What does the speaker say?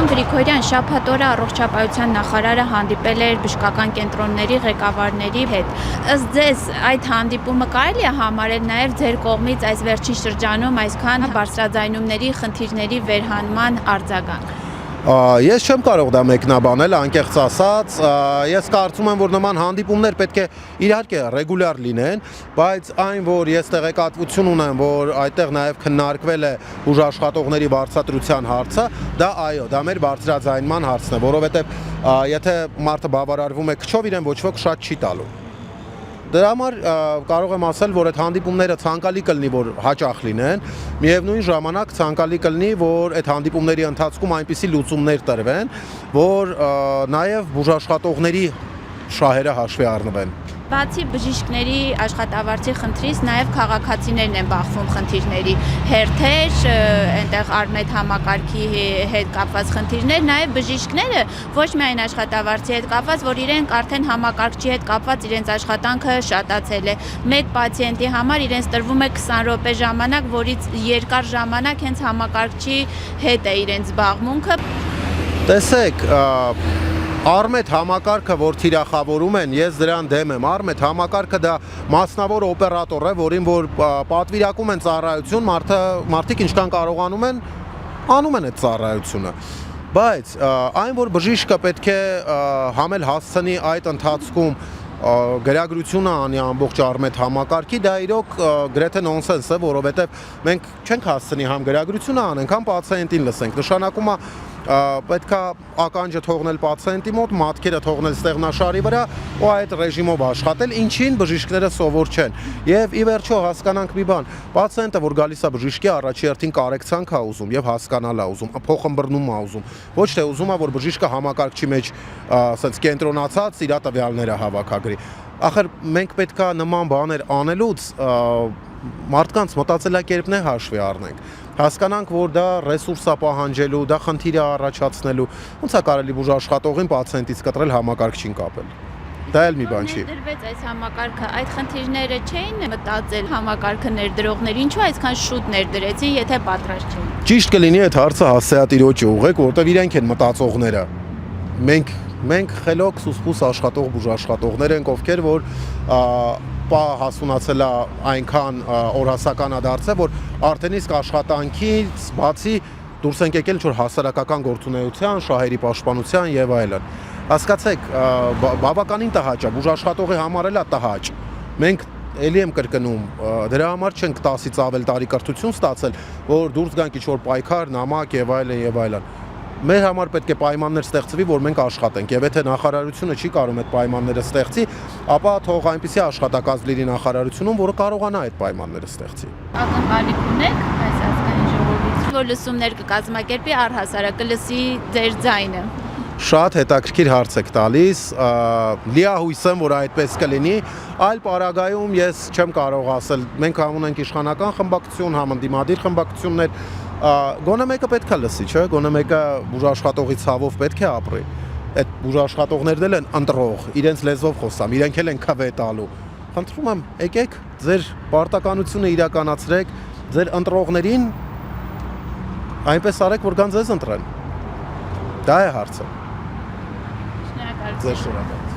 Պարոն Գրիգորյան, շաբաթ օրը առողջապահության նախարարը հանդիպել էր բժշկական կենտրոնների ղեկավարների հետ։ Ըստ ձեզ, այդ հանդիպումը կարելի է համարել նաև ձեր կողմից այս վերջին շրջանում այսքան բարձրաձայնումների, խնդիրների վերհանման արձագանք։ Ես չեմ կարող դա մեկնաբանել, անկեղծ ասած, ես կարծում եմ, որ նման հանդիպումներ պետք է իհարկե ռեգուլյար լինեն, բայց այն, որ ես տեղեկատվություն ունեմ, որ այդտեղ նաև քննարկվել է բուժաշխատողների բարձրացության հարցը, դա այո, դա մեր բարձրաձայնման հարցն է, որովհետև եթե մարդը բավարարվում է քչով, իրեն ոչ ոք շատ չի տալու։ Դրա համար կարող եմ ասել, որ այդ հանդիպումները ցանկալի կլինի, որ հաճախ լինեն, միևնույն ժամանակ ցանկալի կլինի, որ այդ հանդիպումների ընթացքում այնպիսի լուծումներ տրվեն, որ նաև բուժաշխատողների շահերը հաշվի առնվեն։ Բացի բժիշկների աշխատավարձի խնդրից, նաև քաղաքացիներն են բախվում խնդիրների, հերթեր, այնտեղ առնետ համակարգի հետ կապված խնդիրներ, նաև բժիշկները ոչ միայն աշխատավարձի հետ կապված, որ իրենք արդեն համակարգչի հետ կապված իրենց աշխատանքը շատացել է։ Մեկ պացիենտի համար իրենց տրվում է 20 րոպե ժամանակ, որից երկար ժամանակ հենց համակարգչի հետ է իրենց զբաղմունքը։ Տեսեք, Արմետ համակարգը, որ թիրախավորում են, ես դրան դեմ եմ։ Արմետ համակարգը դա մասնավոր օպերատոր է, որին որ պատվիրակում են ծառայություն, մարդիկ ինչքան կարողանում են, անում են այդ ծառայությունը։ Բայց այն, որ բժիշկը պետք է համել հասցնի այդ ընթացքում գրագրությունը անի ամբողջ Արմետ համակարգի, դա իրոք գրեթե նոնսենս է, որովհետև մենք չենք հասցնի համ գրագրությունը անենք, համ պացիենտին լսենք։ Նշանակում է պետք է ականջը թողնել պացիենտի մոտ, մատքերը թողնել ստեղնաշարի վրա ու այդ ռեժիմով աշխատել, ինչին բժիշկները սովոր չեն։ Եվ ի վերջո հասկանանք մի բան, պացիենտը, որ գալիս է բժիշկի, առաջերտին կարեկցանք է ուզում եւ հասկանալ է ուզում, փոխըմբռնում է ուզում։ Ոչ թե ուզում է, որ բժիշկը համակարգչի մեջ ասենց կենտրոնացած իր տվյալները հավաքագրի։ Ախր մենք պետք է նման բաներ անելուց մարդկանց մտածելակերպն է հաշվի առնենք, հասկանանք, որ դա ռեսուրս է պահանջելու, դա խնդիր է առաջացնելու, ոնց է կարելի բուժաշխատողին պացիենտից կտրել համակարգչին կապել։ Դա էլ մի բան չի։ Ներդրվեց այս համակարգը, այդ խնդիրները չէին մտածել համակարգը ներդրողներ, ինչու այսքան շուտ ներդրեցին, եթե պատրաստ չէին։ Ճիշտ կլինի այդ հարցը հասցեատիրոջը ուղղեք, որովհետև իրենք են մտածողները։ Մենք խելոք սուսպուս աշխատող բուժաշխատողներ ենք, ովքեր որ հասունացել է այնքան օրհասական է դարձել, որ արդեն իսկ աշխատանքից բացի դուրս ենք եկել ինչ-որ հասարակական գործունեության, շահերի պաշտպանության եւ այլն։ Հասկացեք, բավականին տհաճ է, բուժաշխատողի համար էլ է տհաճ։ Մենք էլի եմ կրկնում, դրա համար չենք 10-ից ավել տարի կրթություն ստացել, որ դուրս գանք ինչ-որ պայքար, նամակ եւ այլն եւ այլն։ Մեր համար պետք է պայմաններ ստեղծվի, որ մենք աշխատենք, եւ եթե նախարարությունը չի կարող այդ պայմանները ստեղծի, ապա թող այնպիսի աշխատակազմ լինի նախարարությունում, որը կարողանա այդ պայմանները ստեղծի։ Ակնկալիք ունեք այս ազգային ժողովից, որ լսումներ կկազմակերպի առհասարակ կլսի ձեր ձայնը։ Շատ հետաքրքիր հարց եք տալիս, լիահույս եմ, որ այդպես կլինի, այլ պարագայում ես չեմ կարող ասել, մենք ունենք իշխանական խմբակցություն, համընդդիմադիր խմբակցություններ, գոնե մեկը պետք է լսի, չէ՞, գոնե մեկը բուժաշխատողի ցավով պետք է ապրի։ Այդ բուժաշխատողներն էլ են ընտրող, իրենց լեզվով խոսամ, իրենք էլ են քվե տալու։ Խնդրում եմ, եկեք, ձեր պարտականությունը իրականացրեք, ձեր ընտրողներին այնպես արեք, որ գան ձեզ ընտրեն։ Դա է հարցը։ Շնորհակալություն։ Ձեր շնորհակալ։